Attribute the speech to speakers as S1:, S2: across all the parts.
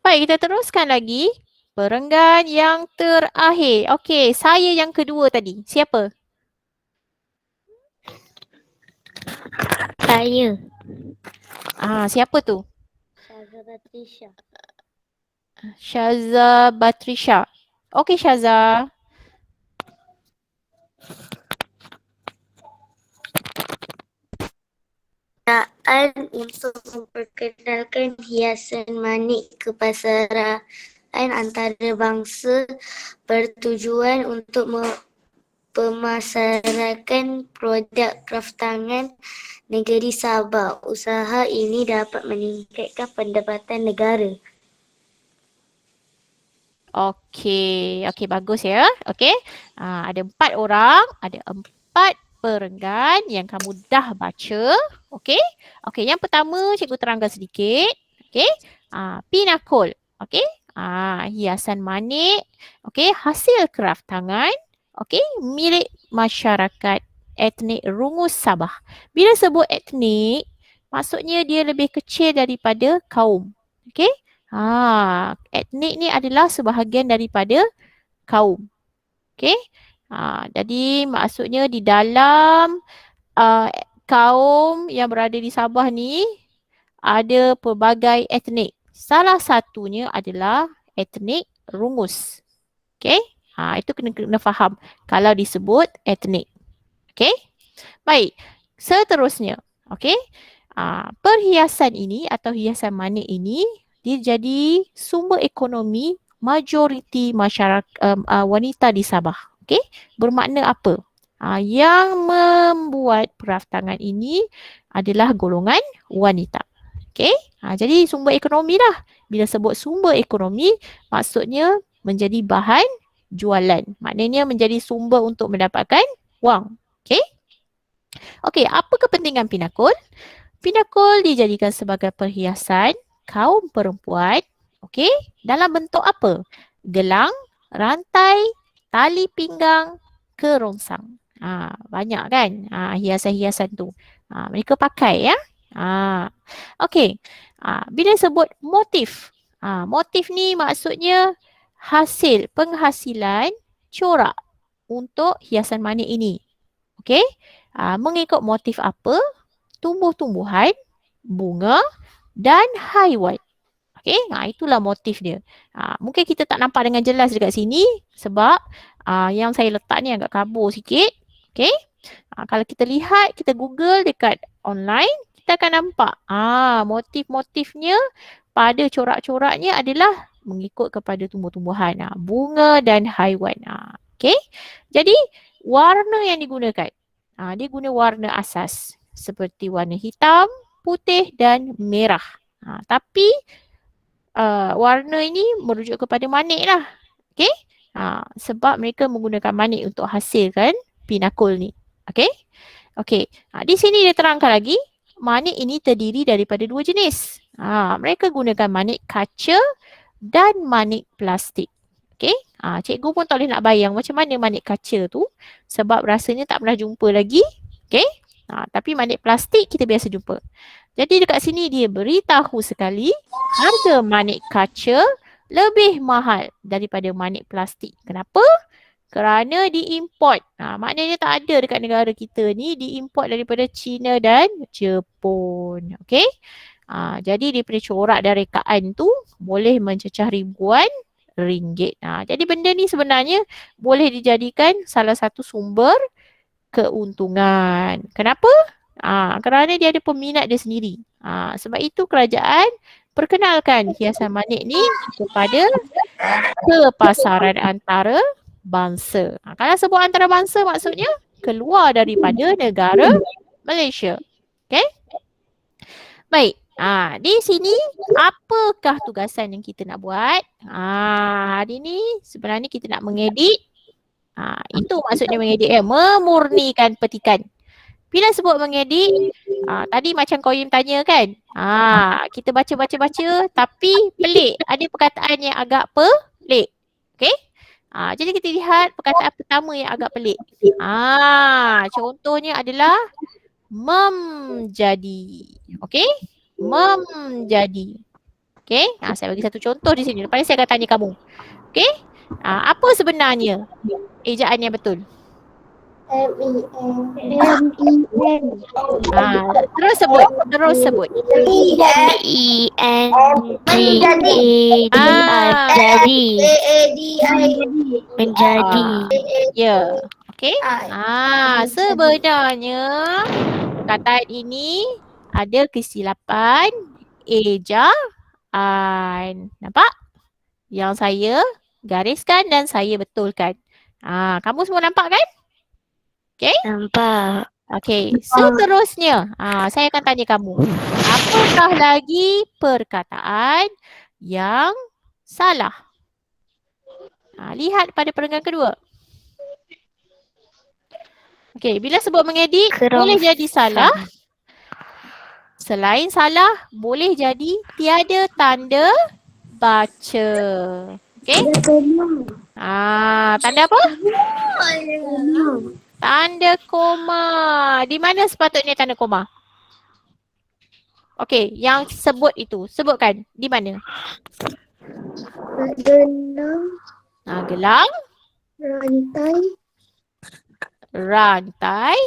S1: Baik, kita teruskan lagi. Perenggan yang terakhir. Okey, saya yang kedua tadi. Siapa?
S2: Saya.
S1: Siapa tu?
S2: Syaza Batrisha.
S1: Syaza Batrisha. Okey, Syaza.
S2: Untuk memperkenalkan hiasan manik ke pasaran antarabangsa bertujuan untuk pemasarakan produk kraftangan negeri Sabah. Usaha ini dapat meningkatkan pendapatan negara.
S1: Okey, bagus ya. Okey. Ada 4 orang, ada 4 perenggan yang kamu dah baca. Okey. Okey, yang pertama cikgu terangkan sedikit. Okey. Pinakul. Okey. Hiasan manik. Okey, hasil kraft tangan. Okey, milik masyarakat etnik Rungus Sabah. Bila sebut etnik, maksudnya dia lebih kecil daripada kaum. Okey. Etnik ni adalah sebahagian daripada kaum. Okey. Jadi maksudnya di dalam kaum yang berada di Sabah ni ada pelbagai etnik. Salah satunya adalah etnik Rungus. Okey. Itu kena faham kalau disebut etnik. Okey. Baik. Seterusnya. Okey. Perhiasan ini atau hiasan manik ini dia jadi sumber ekonomi majoriti masyarakat wanita di Sabah. Okey, bermakna apa? Yang membuat peraftangan ini adalah golongan wanita. Okey, jadi sumber ekonomi lah. Bila sebut sumber ekonomi, maksudnya menjadi bahan jualan. Maknanya menjadi sumber untuk mendapatkan wang. Okey. Okey, apa kepentingan pinakul? Pinakul dijadikan sebagai perhiasan kaum perempuan, okey, dalam bentuk apa? Gelang, rantai, tali pinggang, kerongsang. Banyak kan hiasan-hiasan tu. Mereka pakai ya. Okey. Bila sebut motif. Motif ni maksudnya hasil penghasilan corak untuk hiasan manik ini. Okey. Mengikut motif apa? Tumbuh-tumbuhan, bunga dan haiwan. Okey, itulah motif dia. Mungkin kita tak nampak dengan jelas dekat sini sebab yang saya letak ni agak kabur sikit. Okey. Kalau kita lihat, kita Google dekat online, kita akan nampak motif-motifnya pada corak-coraknya adalah mengikut kepada tumbuh-tumbuhan, bunga dan haiwan. Okey. Jadi warna yang digunakan, dia guna warna asas seperti warna hitam, putih dan merah. Tapi warna ini merujuk kepada manik lah. Okey? Sebab mereka menggunakan manik untuk hasilkan pinakul ni. Okey? Okey. Di sini dia terangkan lagi, manik ini terdiri daripada 2 jenis. Mereka gunakan manik kaca dan manik plastik. Okey? Cikgu pun tak boleh nak bayang macam mana manik kaca tu sebab rasanya tak pernah jumpa lagi. Okey? Tapi manik plastik kita biasa jumpa. Jadi dekat sini dia beritahu sekali harga manik kaca lebih mahal daripada manik plastik. Kenapa? Kerana diimport. Maknanya tak ada dekat negara kita ni, diimport daripada China dan Jepun. Okey? Jadi daripada corak dan rekaan tu boleh mencecah ribuan ringgit. Jadi benda ni sebenarnya boleh dijadikan salah satu sumber keuntungan. Kenapa? Kerana dia ada peminat dia sendiri. Sebab itu kerajaan perkenalkan hiasan manik ni kepada pasaran antara bangsa. Kalau sebut antara bangsa maksudnya keluar daripada negara Malaysia. Okay? Baik. Di sini apakah tugasan yang kita nak buat? Hari ni sebenarnya kita nak mengedit. Itu maksudnya mengedit memurnikan petikan. Bila sebut mengedit, tadi macam Koyim tanya kan, kita baca-baca-baca tapi pelik. Ada perkataan yang agak pelik. Okay? Jadi kita lihat perkataan pertama yang agak pelik. Contohnya adalah menjadi. Okay? Menjadi. Okay, saya bagi satu contoh di sini. Lepas ni saya akan tanya kamu. Okay, apa sebenarnya ejaan yang betul?
S2: M-E-N.
S1: Terus sebut, terus sebut.
S2: M-E-N-G-A-D-I. Jadi. Menjadi.
S1: Ya, okay. Sebenarnya perkataan ini ada kesilapan ejaan. Nampak? Yang saya gariskan dan saya betulkan. Kamu semua nampak kan? Okay?
S2: Nampak.
S1: Okay, seterusnya saya akan tanya kamu. Apakah lagi perkataan yang salah? Lihat pada perenggan kedua. Okay, bila sebut mengedit, boleh jadi salah. Selain salah, boleh jadi tiada tanda baca. Okay? Tanda apa? Tanda koma. Di mana sepatutnya tanda koma? Okay, yang sebut itu. Sebutkan. Di mana? Gelang. Rantai.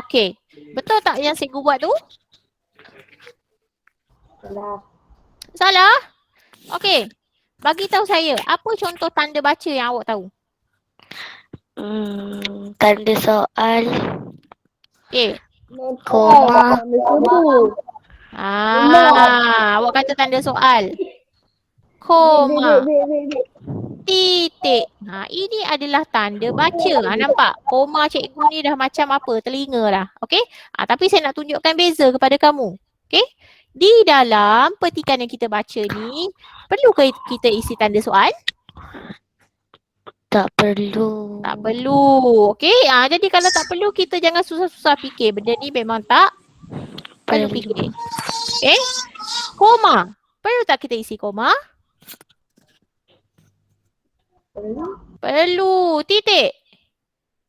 S1: Okay. Betul tak yang cikgu buat tu? Salah? Okay. Bagi tahu saya, apa contoh tanda baca yang awak tahu?
S2: Tanda soal.
S1: Okay.
S2: Koma.
S1: Awak kata tanda soal. Koma. Titik. Ini adalah tanda baca. Nampak? Koma cikgu ni dah macam apa? Telinga lah. Okay? Tapi saya nak tunjukkan beza kepada kamu. Okay? Di dalam petikan yang kita baca ni, perlu ke kita isi tanda soal?
S2: Tak perlu.
S1: Tak perlu. Okay? Jadi kalau tak perlu, kita jangan susah-susah fikir. Benda ni memang tak perlu fikir. Okay? Koma. Perlu tak kita isi koma? Perlu. Titik.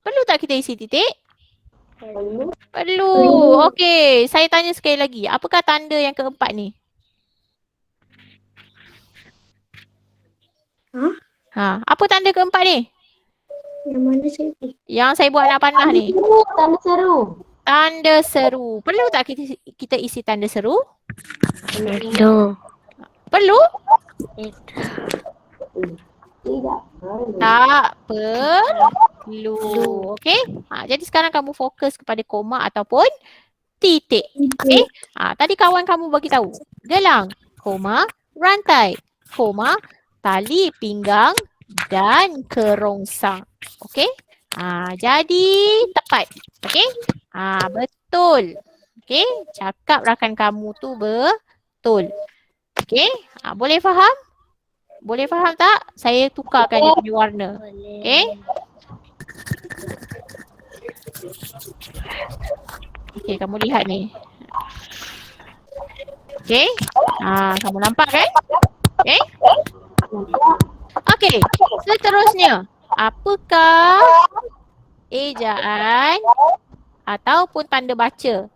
S1: Perlu tak kita isi titik? Perlu. Okey, saya tanya sekali lagi. Apakah tanda yang keempat ni? Apa tanda keempat ni?
S2: Yang mana saya?
S1: Yang saya buat anak panah ni.
S2: Tanda seru.
S1: Tanda seru. Perlu tak kita isi tanda seru?
S2: Perlu.
S1: Perlu?
S2: Tidak.
S1: Tak perlu. Okey? Jadi sekarang kamu fokus kepada koma ataupun titik. Okey? Tadi kawan kamu bagi tahu. Gelang, koma, rantai, koma, tali pinggang dan kerongsang. Okey? Jadi tepat. Okey? Betul. Okey? Cakap rakan kamu tu betul. Okey? Boleh faham? Boleh faham tak? Saya tukarkan dia punya warna. Okay? Okay, kamu lihat ni. Okay? Kamu nampak kan? Okay? Okay, seterusnya. Apakah ejaan ataupun tanda baca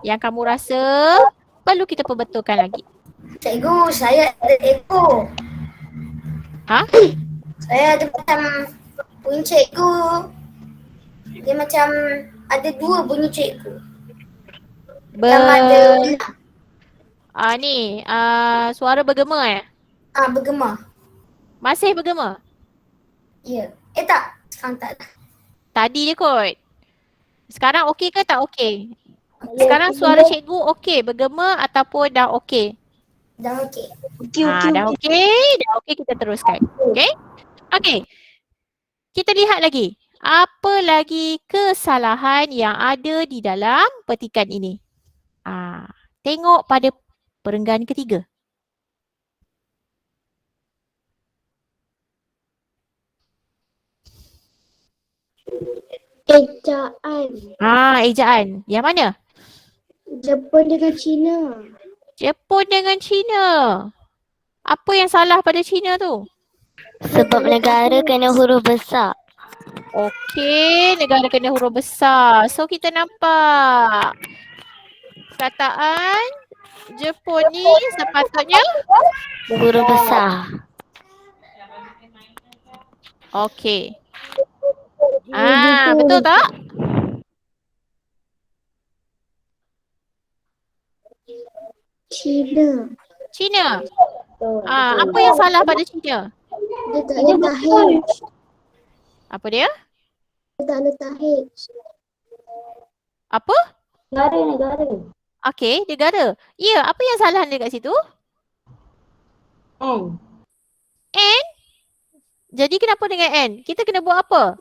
S1: yang kamu rasa perlu kita perbetulkan lagi?
S2: Cikgu, saya ada ekor. Saya ada macam bunyi cikgu. Dia macam ada dua bunyi cikgu.
S1: Suara bergema
S2: Bergema.
S1: Masih bergema?
S2: Ya. Tak. Sekarang tak dah.
S1: Tadi je kot. Sekarang okey ke tak okey? Sekarang suara cikgu okey bergema ataupun dah okey?
S2: Dah okey.
S1: Dah okey kita teruskan. Okey? Okey. Kita lihat lagi. Apa lagi kesalahan yang ada di dalam petikan ini? Tengok pada perenggan ketiga.
S2: Ejaan.
S1: Ejaan. Yang mana?
S2: Jepun dengan Cina.
S1: Jepun dengan Cina. Apa yang salah pada Cina tu?
S2: Sebab negara kena huruf besar.
S1: Okey, negara kena huruf besar. So kita nampak perkataan Jepun ni sepatutnya
S3: Guru besar.
S1: okey. Betul tak?
S2: Cina.
S1: China. Apa yang salah pada China?
S2: Dia tak letak H.
S1: Apa dia?
S2: Dia tak letak H.
S1: Apa?
S3: Negara.
S1: Okey, negara. Ya, apa yang salah dekat situ?
S3: N.
S1: N? Jadi kenapa dengan N? Kita kena buat apa?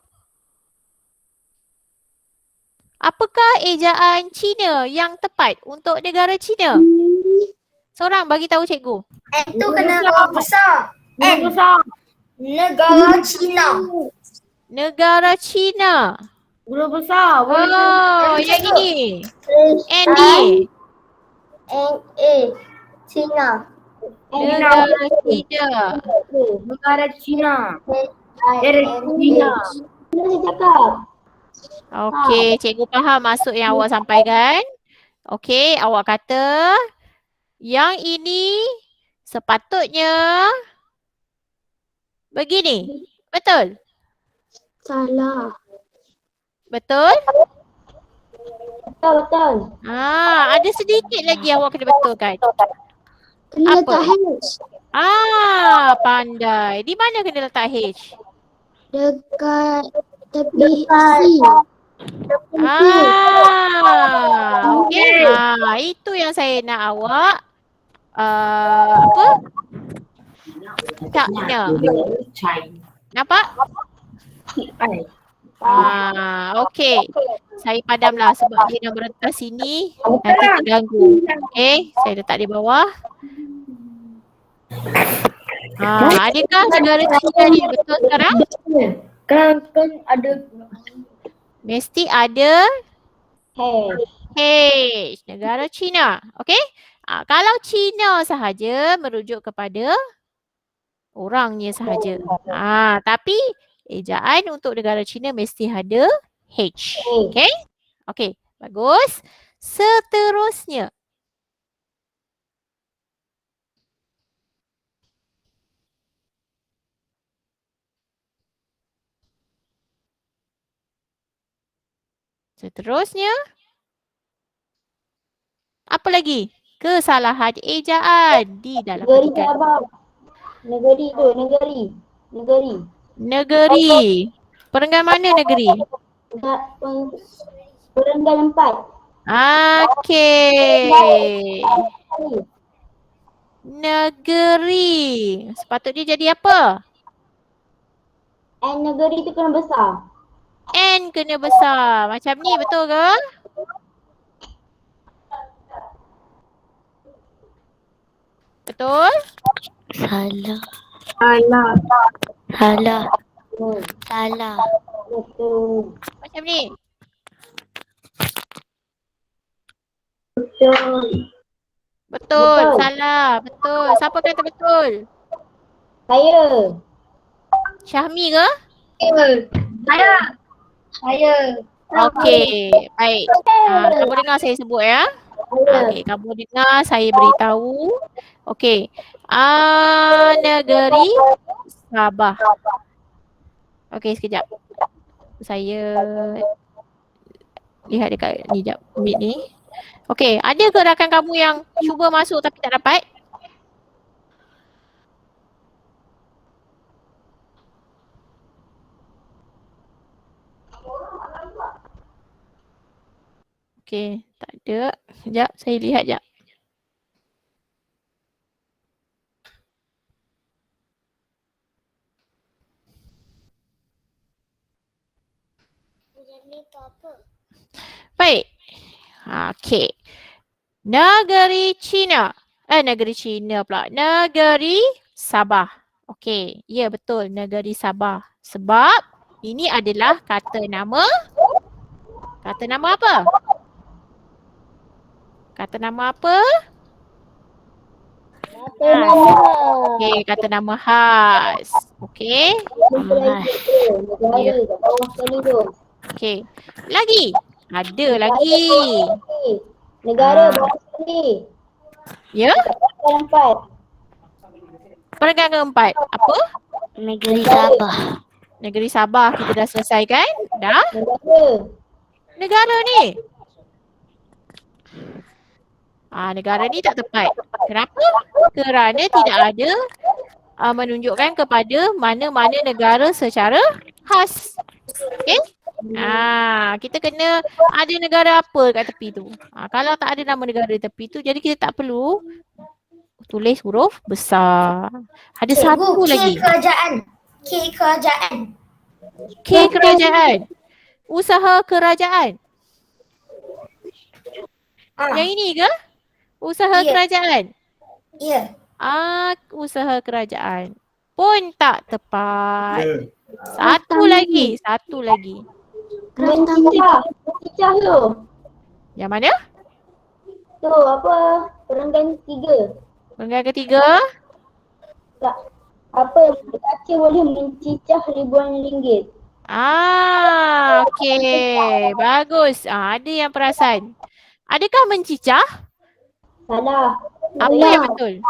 S1: Apakah ejaan China yang tepat untuk negara China? Seorang bagi tahu cikgu.
S2: N tu kena huruf besar. N. Negara Cina.
S1: Negara China.
S3: Guru besar.
S1: Oh, yang ini. N ni.
S2: N-A. Cina.
S1: Negara China.
S3: Negara Cina.
S2: Cina.
S3: Saya cakap.
S1: Okey, cikgu faham maksud yang awak sampaikan. Okey, awak kata yang ini sepatutnya begini. Betul?
S2: Salah.
S1: Betul?
S3: Betul.
S1: Ada sedikit lagi awak kena betulkan.
S2: Kena
S1: Apa?
S2: letak H.
S1: Pandai. Di mana kena letak H?
S2: Dekat tepi C.
S1: Okey. Itu yang saya nak awak apa? Taknya. Nampak? Okey. Saya padamlah sebab dia dah merentas sini. Nanti terganggu. Okey, saya letak di bawah. Adakah negara China ni betul sekarang?
S3: Kan ada
S1: Mesti ada
S3: H.
S1: H. Negara China. Okey? Kalau China sahaja merujuk kepada orangnya sahaja. Tapi ejaan untuk negara China mesti ada H. Okey? Okey, bagus. Seterusnya. Seterusnya. Apa lagi? Kesalahan ejaan di dalam
S3: Negeri
S1: petikan.
S3: Sabah. Negeri tu, negeri.
S1: Negeri. Perenggan mana negeri?
S3: Perenggan 4.
S1: Okey. Negeri. Sepatutnya jadi apa?
S3: And negeri tu kena besar.
S1: N kena besar. Macam ni betul ke? Betul?
S3: Salah. Betul.
S1: Macam ni. Betul. Salah. Betul. Siapa kata betul?
S3: Saya.
S1: Syahmi ke?
S2: Saya.
S1: Okey. Baik. Kamu dengar saya sebut ya. Okey. Kamu dengar saya beritahu. Okey. Negeri Sabah. Okey, sekejap. Saya lihat dekat ni jap. Meet ni. Okey, ada ke rakan kamu yang cuba masuk tapi tak dapat? Okey, tak ada. Sekejap, saya lihat jap. Baik. Okey. Negeri China. Negeri China pula. Negeri Sabah. Okey. Ya, betul. Negeri Sabah. Sebab ini adalah kata nama. Kata nama apa? Kata nama apa?
S3: Kata nama.
S1: Okey, kata nama khas. Okey.
S3: Negara kat bawah sekali tu.
S1: Okey. Lagi. Ada lagi.
S3: Negara bawah sekali.
S1: Ya?
S3: Keempat.
S1: Perenggan keempat. Apa?
S4: Negeri Sabah.
S1: Negeri Sabah kita dah selesaikan. Dah?
S3: Negara.
S1: Negara ni. Negara ni tak tepat. Kenapa? Kerana tidak ada menunjukkan kepada mana-mana negara secara khas. Okey? Kita kena ada negara apa kat tepi tu. Kalau tak ada nama negara di tepi tu, jadi kita tak perlu tulis huruf besar. Ada satu
S2: Cikgu, K
S1: lagi.
S2: kerajaan. K kerajaan.
S1: K kerajaan. Usaha kerajaan. Yang ini ke? Usaha
S2: Ya.
S1: kerajaan.
S2: Ya.
S1: Usaha kerajaan. Pun tak tepat. Satu lagi.
S3: Mencicah. Mencicah tu.
S1: Yang mana?
S3: Tu apa? Perenggan ketiga.
S1: Perenggan ketiga.
S3: Tak. Apa? Kaca boleh mencicah ribuan ringgit.
S1: Okey. Bagus. Ada yang perasan. Adakah mencicah?
S3: Salah.
S1: Apa yang betul?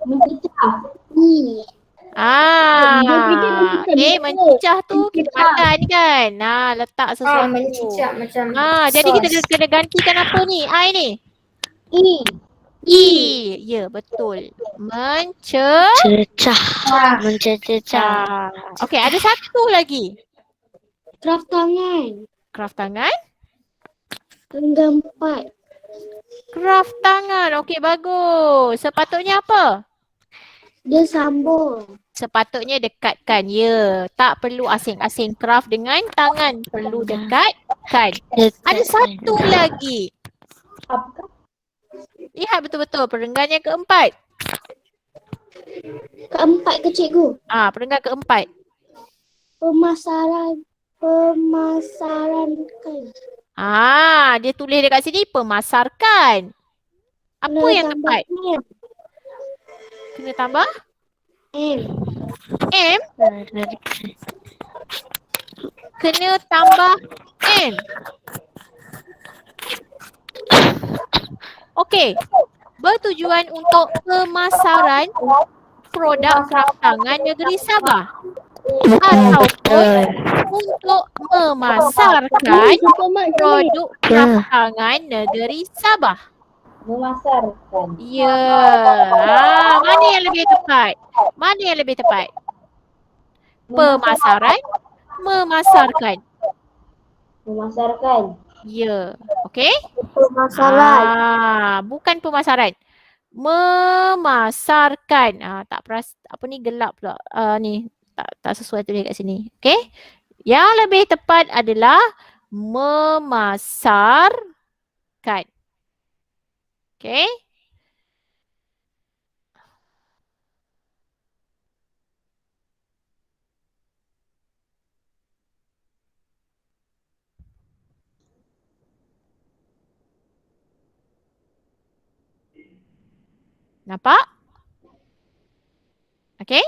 S3: Mencicah.
S1: Mencicah tu kita makan kan. Letak sesuatu.
S2: Mencicak macam
S1: Jadi
S2: sos.
S1: kita kena gantikan apa ni? I ni.
S3: I.
S1: Ya, betul.
S4: Cecah. Mencecah.
S1: Okey, ada satu lagi.
S4: Kraft tangan.
S1: Kraft tangan.
S4: Perenggan 4.
S1: Kraft tangan. Okey, bagus. Sepatutnya apa?
S4: Dia sambung.
S1: Sepatutnya dekatkan. Ya, tak perlu asing-asing. Kraft dengan tangan. Perlu dekatkan. Ada satu lagi.
S3: Apa?
S1: Lihat betul-betul. Perenggan yang keempat.
S4: Keempat ke cikgu?
S1: Perenggan keempat.
S4: Pemasaran.
S1: Dia tulis dekat sini pemasarkan. Apa
S4: Kena
S1: yang
S4: tambah
S1: tepat?
S4: M.
S1: Kena tambah
S4: M.
S1: M. Kena tambah M. Okey. Bertujuan untuk pemasaran produk kraft tangan negeri Sabah. Ataupun untuk memasarkan produk kraft tangan negeri Sabah.
S3: Memasarkan.
S1: Ya. Mana yang lebih tepat? Mana yang lebih tepat? Pemasaran, memasarkan.
S3: Memasarkan.
S1: Ya. Okey?
S4: Pemasaran.
S1: Bukan pemasaran. Memasarkan. Apa ni gelap pula. Ni tak sesuai tulis kat sini. Okey? Yang lebih tepat adalah memasarkan. Okey? Nampak? Okey?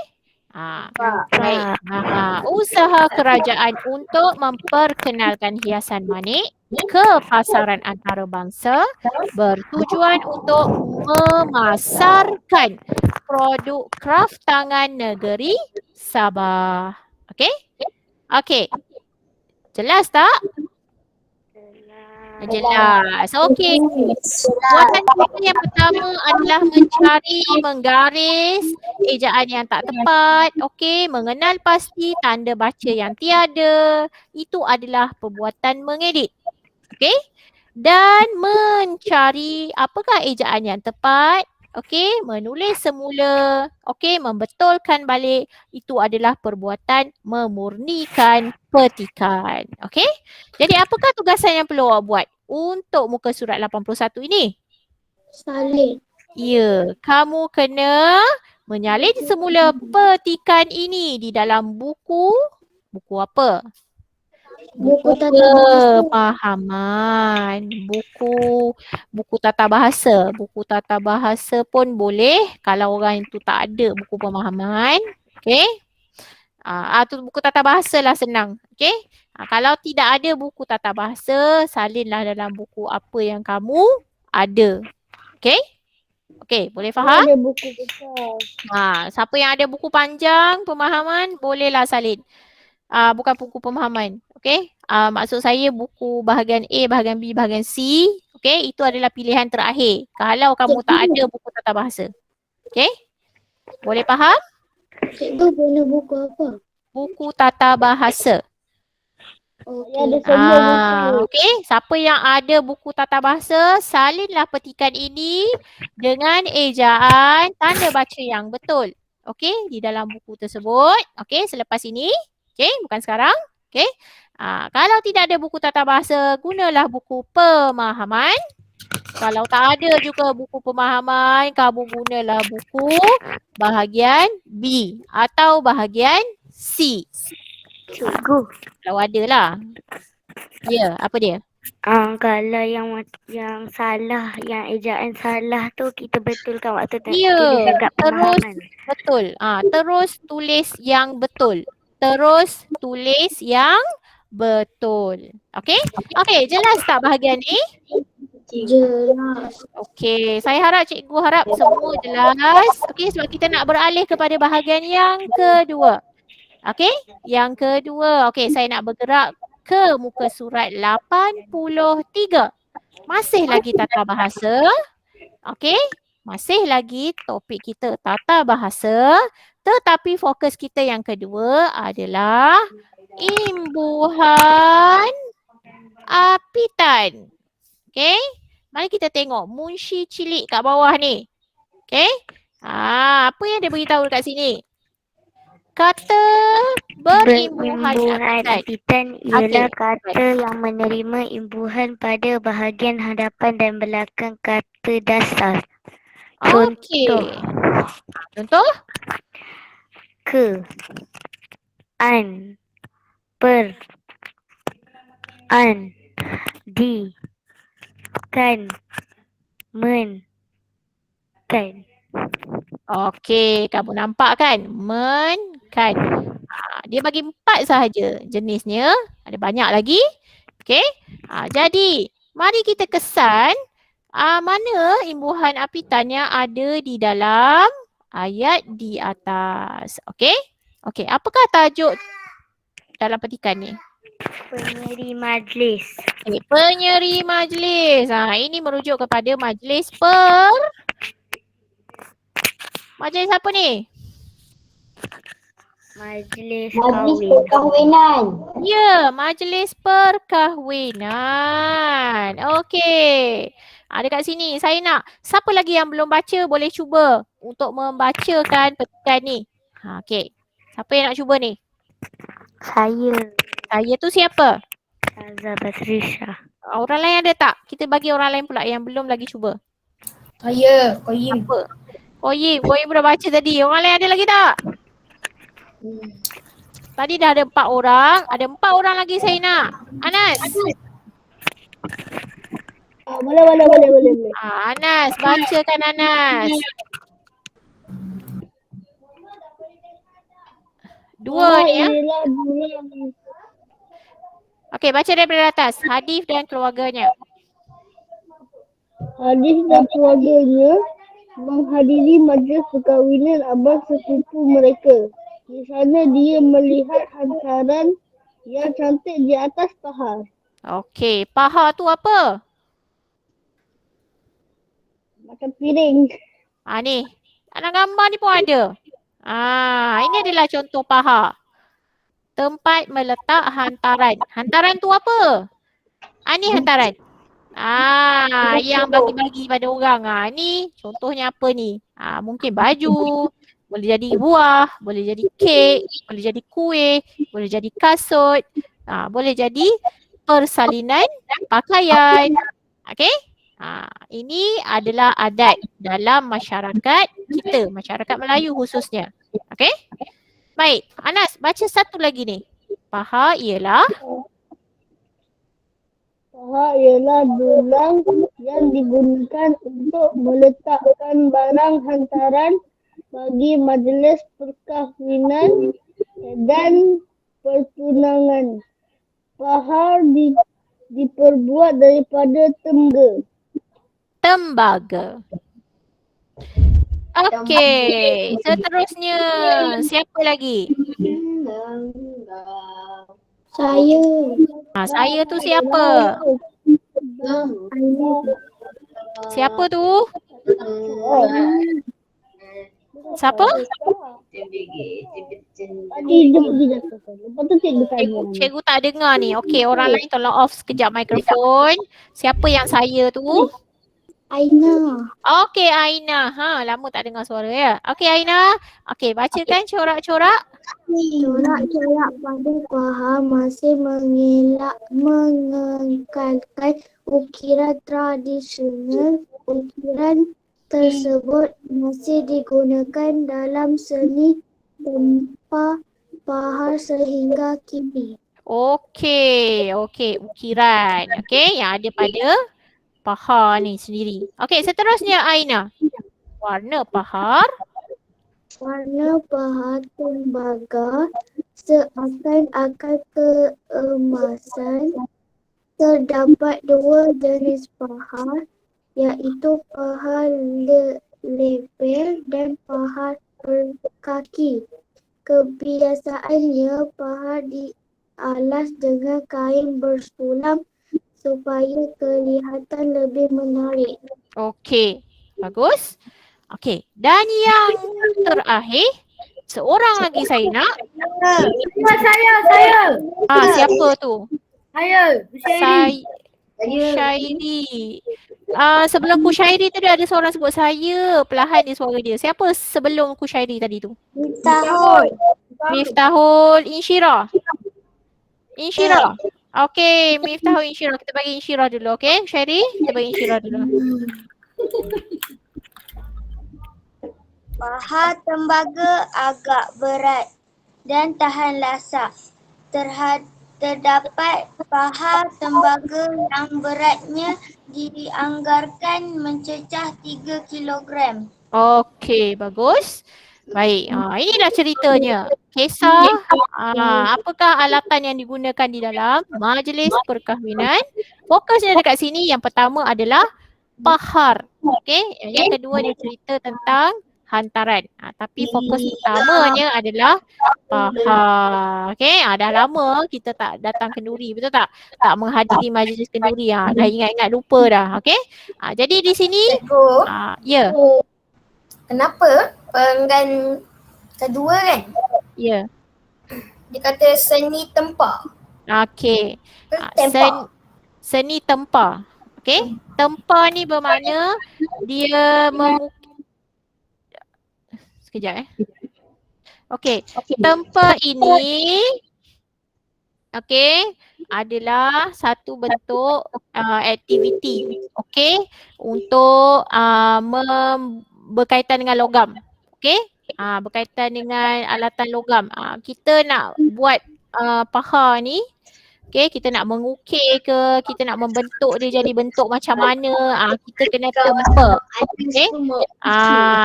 S1: Baik. Usaha kerajaan untuk memperkenalkan hiasan manik ke pasaran antarabangsa bertujuan untuk memasarkan produk kraft tangan negeri Sabah. Okey? Okey. Jelas tak? Jelas. Okey. Buatan kita yang pertama adalah mencari, menggaris ejaan yang tak tepat. Okey, mengenal pasti tanda baca yang tiada. Itu adalah perbuatan mengedit. Okey? Dan mencari apakah ejaan yang tepat. Okey, menulis semula. Okey, membetulkan balik. Itu adalah perbuatan memurnikan petikan. Okey? Jadi apakah tugasan yang perlu awak buat untuk muka surat 81 ini?
S4: Salin.
S1: Ya, kamu kena menyalin semula petikan ini di dalam buku. Buku apa?
S4: Buku tata bahasa.
S1: Pemahaman. Buku tata bahasa. Buku tata bahasa pun boleh kalau orang itu tak ada buku pemahaman. Okey? Tu buku tata bahasa lah senang. Okey? Kalau tidak ada buku tata bahasa, salinlah dalam buku apa yang kamu ada. Okey? Okey, boleh
S3: Saya
S1: faham?
S3: ada buku besar.
S1: Siapa yang ada buku panjang pemahaman bolehlah salin. Bukan buku pemahaman. Okey? Maksud saya buku bahagian A, bahagian B, bahagian C. Okey? Itu adalah pilihan terakhir. Kalau kamu tak ada buku tata bahasa. Okey? Boleh faham?
S4: Cikgu guna buku apa?
S1: Buku tata bahasa.
S3: Saya ada
S4: Okey.
S3: semua buku.
S1: Okey, siapa yang ada buku tata bahasa, salinlah petikan ini dengan ejaan tanda baca yang betul. Okey, di dalam buku tersebut. Okey, selepas ini. Okey, bukan sekarang. Okey. Kalau tidak ada buku tata bahasa, gunalah buku pemahaman. Kalau tak ada juga buku pemahaman, kamu gunalah buku bahagian B atau bahagian C.
S5: Cikgu,
S1: Kalau ada lah. Ya, apa dia?
S5: kalau yang salah, yang ejaan salah tu kita betulkan waktu
S1: Ya,
S5: tulis dekat
S1: terus
S5: pemahaman.
S1: betul. Terus tulis yang betul. Terus tulis yang betul. Okey? Okey, jelas tak bahagian ni?
S4: Jelas.
S1: Okey, saya harap cikgu harap semua jelas. Okey, sebab kita nak beralih kepada bahagian yang kedua. Okey? Yang kedua. Okey, saya nak bergerak ke muka surat 83. Masih lagi tata bahasa. Okey? Masih lagi topik kita tata bahasa. Tetapi fokus kita yang kedua adalah imbuhan apitan. Okey? Mari kita tengok munshi cilik kat bawah ni. Okey? Apa yang dia beritahu dekat sini? Kata berimbuhan
S5: Berimbuhan
S1: apitan.
S5: apitan ialah
S1: Okey,
S5: kata yang menerima imbuhan pada bahagian hadapan dan belakang kata dasar.
S1: Okey. Contoh?
S5: Ke, an, per, an, di, kan, men, kan.
S1: Okey, kamu nampak kan? Kan. Dia bagi 4 sahaja jenisnya. Ada banyak lagi. Okey. Jadi, mari kita kesan mana imbuhan apitan yang ada di dalam ayat di atas. Okey? Okey, apakah tajuk dalam petikan ni?
S5: Penyeri majlis.
S1: Okay, penyeri majlis. Ini merujuk kepada majlis majlis apa ni?
S5: Majlis
S3: Majlis
S5: kahwin.
S3: perkahwinan.
S1: Ya, majlis perkahwinan. Okey. Dekat sini saya nak siapa lagi yang belum baca boleh cuba untuk membacakan petikan ni. Okey. Siapa yang nak cuba ni?
S5: Saya,
S1: Saya tu siapa?
S5: Azhar Basrisha.
S1: Orang lain ada tak? Kita bagi orang lain pula yang belum lagi cuba.
S2: Saya, Qayyim.
S1: Apa? Koyim dah baca tadi. Orang lain ada lagi tak? Tadi dah ada 4 orang. Ada 4 orang lagi saya nak. Anas.
S3: Boleh.
S1: Anas. Bacakan Anas. 2 ni ya. Okey, baca daripada atas. Hadif dan keluarganya.
S3: Hadis dan keluarganya menghadiri majlis perkahwinan abang sepupu mereka. Di sana dia melihat hantaran yang cantik di atas paha.
S1: Okey, paha tu apa?
S3: Macam piring.
S1: Ni. Dalam gambar ni pun ada. Ini adalah contoh paha. Tempat meletak hantaran. Hantaran tu apa? Ni hantaran. Yang bagi-bagi pada orang. Ni contohnya apa ni? Mungkin baju, boleh jadi buah, boleh jadi kek, boleh jadi kuih, boleh jadi kasut, boleh jadi persalinan pakaian. Okey? Ini adalah adat dalam masyarakat kita, masyarakat Melayu khususnya. Okey? Baik, Anas baca satu lagi ni. Paha ialah
S3: Dulang yang digunakan untuk meletakkan barang hantaran bagi majlis perkahwinan dan pertunangan. Paha diperbuat daripada tembaga.
S1: tembaga. Okey, seterusnya siapa lagi?
S4: Saya.
S1: Saya tu siapa? Siapa tu? Siapa?
S3: Tadi dia pergi jatuhkan. Lepas tu cikgu tanya.
S1: Cikgu tak dengar ni. Okey, orang lain tolong off sekejap mikrofon. Siapa yang saya tu?
S4: Aina.
S1: Okey, Aina. Lama tak dengar suara ya. Okey, Aina. Okey, bacakan corak-corak.
S4: Corak-corak pada paha masih mengekalkan ukiran tradisional. Ukiran tersebut masih digunakan dalam seni tempa paha sehingga kini.
S1: Okey, ukiran. Okey, yang ada pada paha ni sendiri. Okey, seterusnya Aina. Warna pahar.
S4: Warna paha tembaga seakan-akan keemasan. Terdapat dua jenis paha, iaitu paha lebar dan paha berkaki. Kebiasaannya paha dialas dengan kain bersulam supaya kelihatan lebih menarik.
S1: Okey, bagus. Okey, dan yang terakhir, seorang lagi saya nak.
S2: Saya.
S1: Siapa tu?
S2: Saya.
S1: Kusyairi. Sebelum Kusyairi tadi ada seorang sebut saya. Perlahan dia suara dia. Siapa sebelum Kusyairi tadi tu? Miftahul Insyirah. Insyirah. Okey, Miftahul Insyirah. Kita bagi Insyirah dulu, okey? Kusyairi, kita bagi Insyirah dulu.
S5: Paha tembaga agak berat dan tahan lasak. Terdapat paha tembaga yang beratnya dianggarkan mencecah 3 kilogram.
S1: Okey, bagus. Baik, inilah ceritanya. Kisah apakah alatan yang digunakan di dalam majlis perkahwinan. Fokusnya dekat sini yang pertama adalah pahar. Okey, yang kedua dia cerita tentang hantaran. Tapi fokus utamanya adalah pahar. Okey, dah lama kita tak datang kenduri, betul tak? Tak menghadiri majlis kenduri. Dah ingat-ingat lupa dah. Okey. Jadi di sini ya.
S2: Kenapa penggan kedua kan?
S1: Ya.
S2: Dia kata seni tempa.
S1: Okey.
S2: Tempa.
S1: Seni tempa. Okey. Tempa ni bermakna dia sekejap Okey. Tempa ini adalah satu bentuk aktiviti untuk berkaitan dengan logam. Okey? Berkaitan dengan alatan logam. Kita nak buat paha ni, kita nak mengukir ke, kita nak membentuk dia jadi bentuk macam mana, kita kena tempa.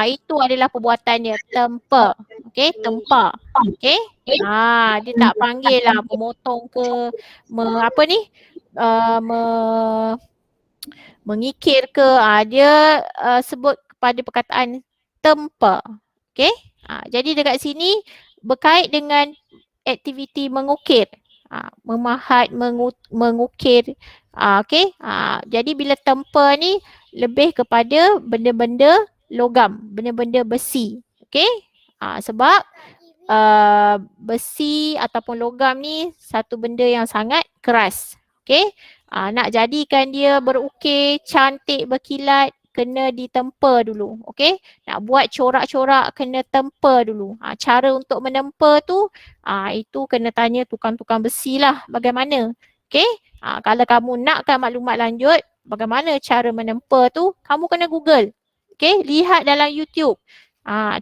S1: Itu adalah perbuatan dia, tempa. Tempa. Dia tak panggil lah memotong ke, mengikir ke, dia sebut kepada perkataan tempa. Jadi dekat sini berkait dengan aktiviti mengukir. Memahat, mengukir. Jadi bila tempa ni lebih kepada benda-benda logam, benda-benda besi. Sebab besi ataupun logam ni satu benda yang sangat keras. Nak jadikan dia berukir, cantik, berkilat, kena ditempa dulu. Nak buat corak-corak kena tempa dulu. Cara untuk menempa tu itu kena tanya tukang-tukang besi lah bagaimana. Kalau kamu nakkan maklumat lanjut bagaimana cara menempa tu, kamu kena Google. Lihat dalam YouTube.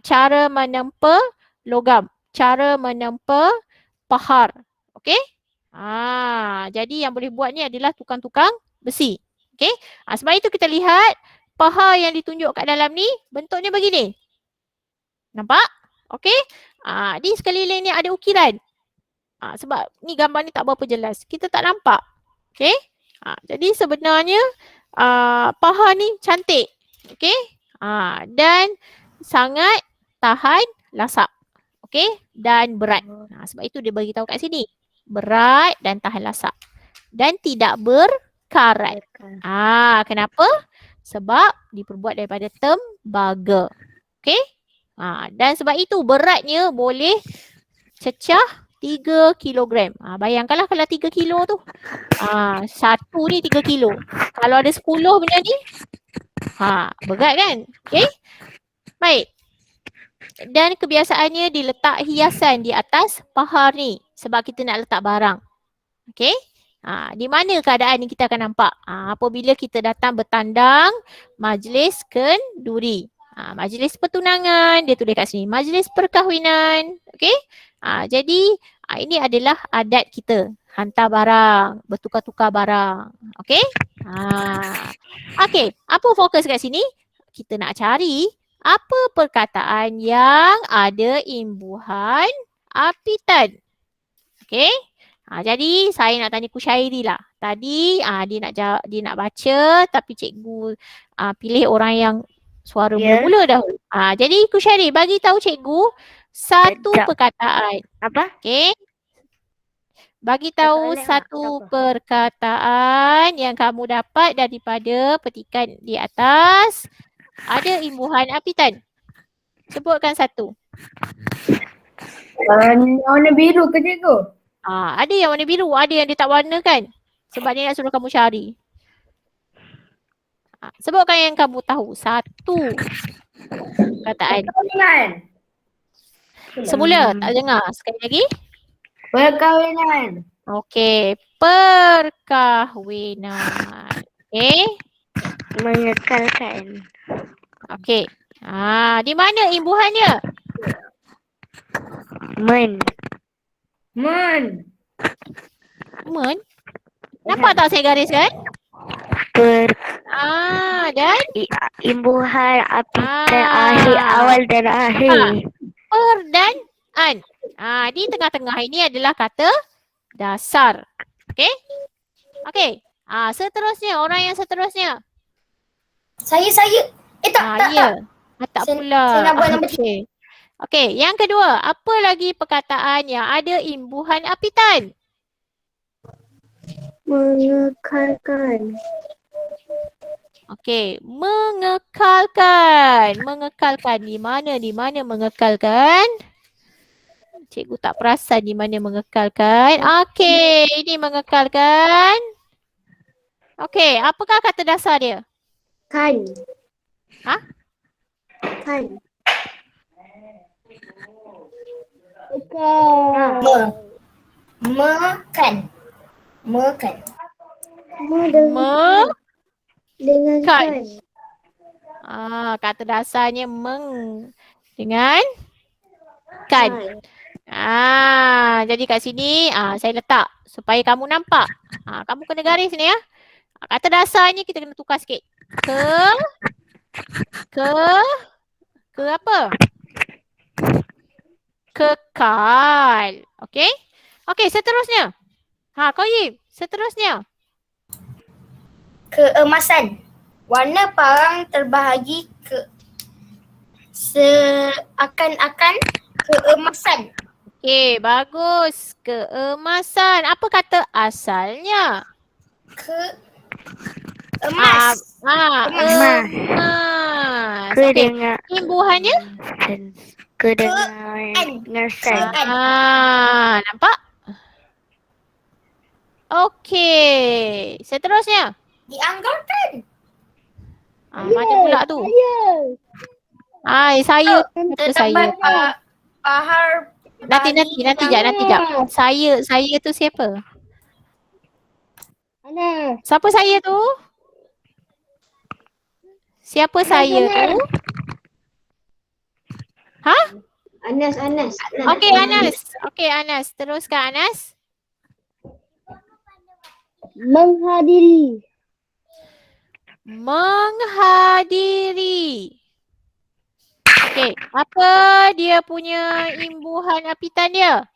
S1: Cara menempa logam, cara menempa pahar. Jadi yang boleh buat ni adalah tukang-tukang besi. Sebab itu kita lihat paha yang ditunjuk kat dalam ni bentuknya begini. Nampak? Di sekeliling ni ada ukiran. Sebab ni gambar ni tak berapa jelas. Kita tak nampak. Jadi sebenarnya paha ni cantik. Dan sangat tahan lasak. Okey, dan berat. Sebab itu dia bagi tahu kat sini. Berat dan tahan lasak. Dan tidak berkarat. Kenapa? Sebab diperbuat daripada tembaga. Okey? Dan sebab itu beratnya boleh cecah 3 kilogram. Bayangkanlah kalau 3 kilo tu. Satu ni 3 kilo. Kalau ada 10 benda ni, berat kan? Okey? Baik. Dan kebiasaannya diletak hiasan di atas pahar ni. Sebab kita nak letak barang. Okey? Di mana keadaan ni kita akan nampak? Apabila kita datang bertandang majlis kenduri. Majlis pertunangan, dia tulis kat sini. Majlis perkahwinan. Okey? Jadi ini adalah adat kita. Hantar barang, bertukar-tukar barang. Okey? Okey, apa fokus kat sini? Kita nak cari apa perkataan yang ada imbuhan apitan. Okey? Jadi saya nak tanya Kushairi lah. Tadi dia nak baca tapi cikgu pilih orang yang suara mula-mula dahulu. Jadi Kushairi bagi tahu cikgu satu perkataan.
S5: Apa?
S1: Okey. Bagi tahu satu perkataan yang kamu dapat daripada petikan di atas. Ada imbuhan apitan. Sebutkan satu.
S2: Warna biru ke cikgu?
S1: Ada yang warna biru, ada yang dia tak warna kan? Sebab dia nak suruh kamu cari. Sebutkan yang kamu tahu. Satu perkataan. Semula, tak dengar. Sekali lagi.
S2: Perkahwinan.
S1: Okey, perkahwinan. Okey.
S5: Mengekalkan.
S1: Okey. Di mana imbuhannya?
S5: Men.
S1: Men. Nampak tak saya gariskan? Dan
S5: Imbuhan apitan akhir, awal dan akhir.
S1: per dan an. Di tengah-tengah ini adalah kata dasar. Okey? Okey. Seterusnya, orang yang seterusnya.
S2: Saya. Tak.
S1: Tak
S2: Saya-
S1: pula.
S2: saya nak buat nombor
S1: Okey. Okey, yang kedua, apa lagi perkataan yang ada imbuhan apitan?
S4: Mengekalkan.
S1: Okey, mengekalkan. Mengekalkan di mana mengekalkan? Cikgu tak perasan di mana mengekalkan. Okey, ini mengekalkan. Okey, apakah kata dasar dia?
S4: Kan. Kan.
S2: Makan.
S4: Dengan
S1: Kan.
S4: kan.
S1: Kata dasarnya dengan kan. Jadi kat sini saya letak supaya kamu nampak. Kamu kena garis ni ya. Kata dasarnya kita kena tukar sikit. Ke apa? Kekal. Okey? Okey, seterusnya. Kau Yim, seterusnya.
S2: Keemasan. Warna parang terbahagi seakan-akan keemasan.
S1: Okey, bagus. Keemasan. Apa kata asalnya?
S2: Emas.
S1: Emas. Okey.
S5: Kedengar.
S1: Imbuhannya?
S5: Kedengaran.
S1: Nampak? Okey. Seterusnya.
S2: Dianggarkan.
S1: Mana pula tu?
S3: Saya.
S1: Saya. Kata saya.
S2: Terdapat pahar.
S1: Nanti jap. Saya tu siapa?
S3: Anas.
S1: Siapa saya tu? Siapa saya tu?
S2: Anas.
S1: Okey Anas. Teruskan Anas.
S3: Menghadiri.
S1: Menghadiri. Okey, apa dia punya imbuhan apitan dia?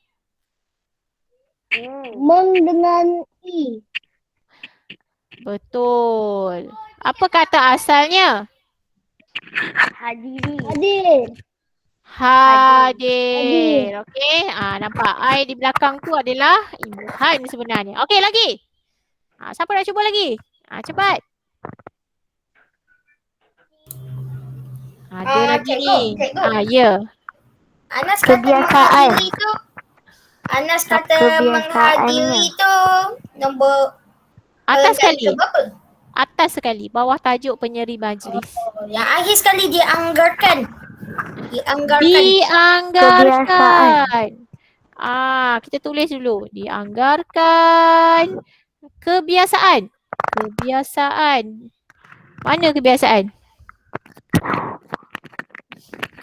S3: Meng dengan i.
S1: Betul. Apa kata asalnya?
S5: Hadiri.
S3: Hadir.
S1: Hadir. Okey. Nampak I di belakang tu adalah imbuhan sebenarnya. Okey lagi. Siapa nak cuba lagi? Cepat. Ada lagi
S2: cikgu,
S1: ni.
S2: cikgu.
S1: Ya.
S2: Anas kata
S5: Kebiasaan.
S2: menghadiri tu. Anas kata
S5: Kebiasaannya.
S2: menghadiri tu nombor
S1: Atas
S2: kali
S1: sekali.
S2: berapa?
S1: Atas sekali. Bawah tajuk penyeri majlis.
S2: Yang akhir sekali dianggarkan. Dianggarkan.
S1: Dianggarkan. Kita tulis dulu. Dianggarkan. Kebiasaan. Kebiasaan. Mana kebiasaan?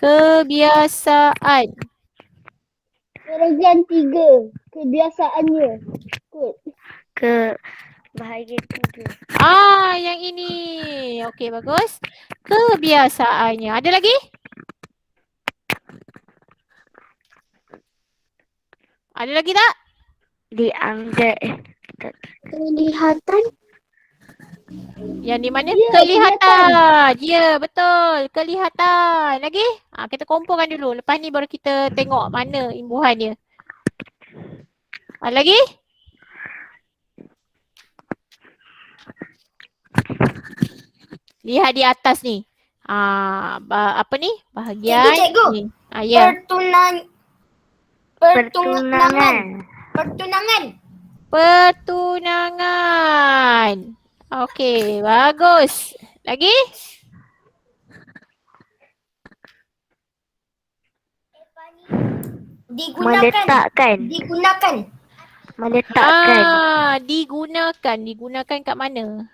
S1: Kebiasaan.
S3: Haragan 3. Kebiasaannya. Kod.
S5: Ke bahagian 3.
S1: Yang ini. Okey, bagus. Kebiasaannya. Ada lagi? Ada lagi tak?
S5: Dianggap.
S4: Kelihatan.
S1: Yang di mana?
S3: Ya,
S1: Kelihatan. Ya, betul. Kelihatan. Lagi? Kita kumpulkan dulu. Lepas ni baru kita tengok mana imbuhan dia. Lagi? Lihat di atas ni. Apa ni? Bahagian
S2: Cikgu.
S1: ni. Ya.
S5: Pertunangan.
S1: Pertunangan. Okey, bagus. Lagi?
S2: Digunakan.
S5: Meletakkan.
S1: Digunakan. Digunakan kat mana?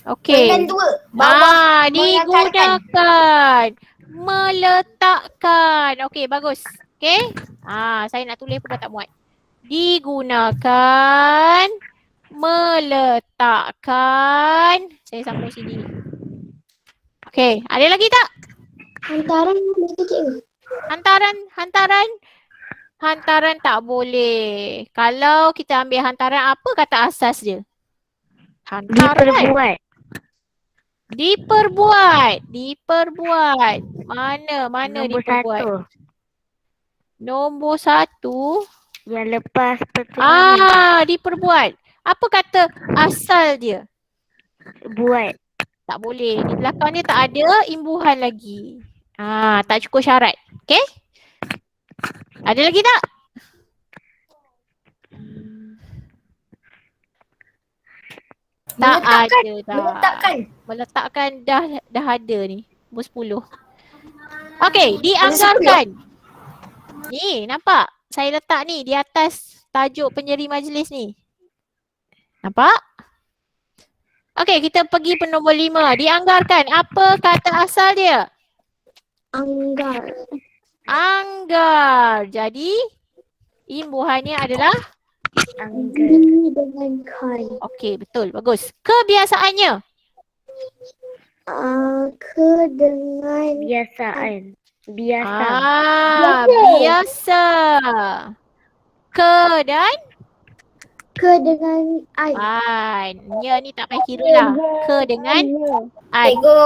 S1: Okey.
S2: Dengan 2. Bawah meletakkan.
S1: Digunakan. Meletakkan. Okey, bagus. Okey. Saya nak tulis pun dah tak muat. Digunakan. Meletakkan. Saya sambung sini. Okey, ada lagi tak?
S4: Hantaran betul cikgu.
S1: Hantaran tak boleh. Kalau kita ambil hantaran, apa kata asas dia? Hantaran. Diperbuat. Mana
S5: Nombor
S1: diperbuat?
S5: 1.
S1: Nombor 1.
S5: Yang lepas pertunangan.
S1: Diperbuat. Apa kata asal dia?
S5: Buat.
S1: Tak boleh. Di belakang dia tak ada imbuhan lagi. Tak cukup syarat. Okey? Ada lagi tak? Tak ada tak. Meletakkan dah ada ni. Nombor 10. Okey, dianggarkan. Ni nampak? Saya letak ni di atas tajuk penyeri majlis ni. Nampak? Okey, kita pergi ke nombor 5. Dianggarkan. Apa kata asal dia? Anggar. Jadi imbuhannya adalah
S4: Dengan kan.
S1: okey, betul. Bagus. Kebiasaannya.
S4: Dengan
S5: Biasaan. Biasa.
S1: Biasa. Dan
S4: dengan ai.
S1: nya ni tak payah kira lah. Dengan an.
S2: Cikgu,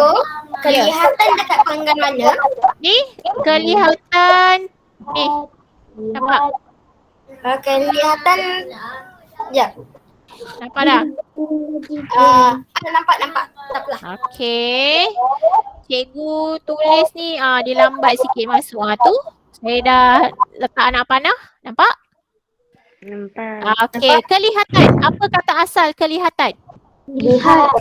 S2: kelihatan dekat panggan mana?
S1: Ni kelihatan ni. Nampak?
S2: Kelihatan. Sekejap.
S1: Nampak dah?
S2: Nampak. Tak apalah.
S1: Okey. Cikgu tulis ni dia lambat sikit masuk. Tu. Saya dah letak anak panah. Nampak?
S5: Nampak.
S1: Okey. Kelihatan. Apa kata asal kelihatan?
S4: Lihat.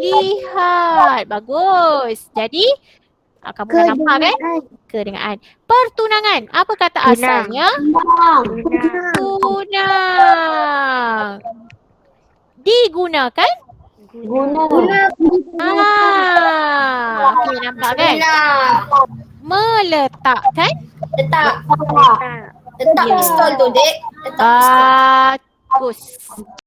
S1: Lihat. Bagus. Jadi kamu dah nampak kan? Kedengaan. Pertunangan. Apa kata asalnya? Tunang. Digunakan. Okey, nampak kan? Meletakkan.
S2: Letak
S1: Ya.
S2: pistol tu, Dek. Letak pistol.
S1: Bagus.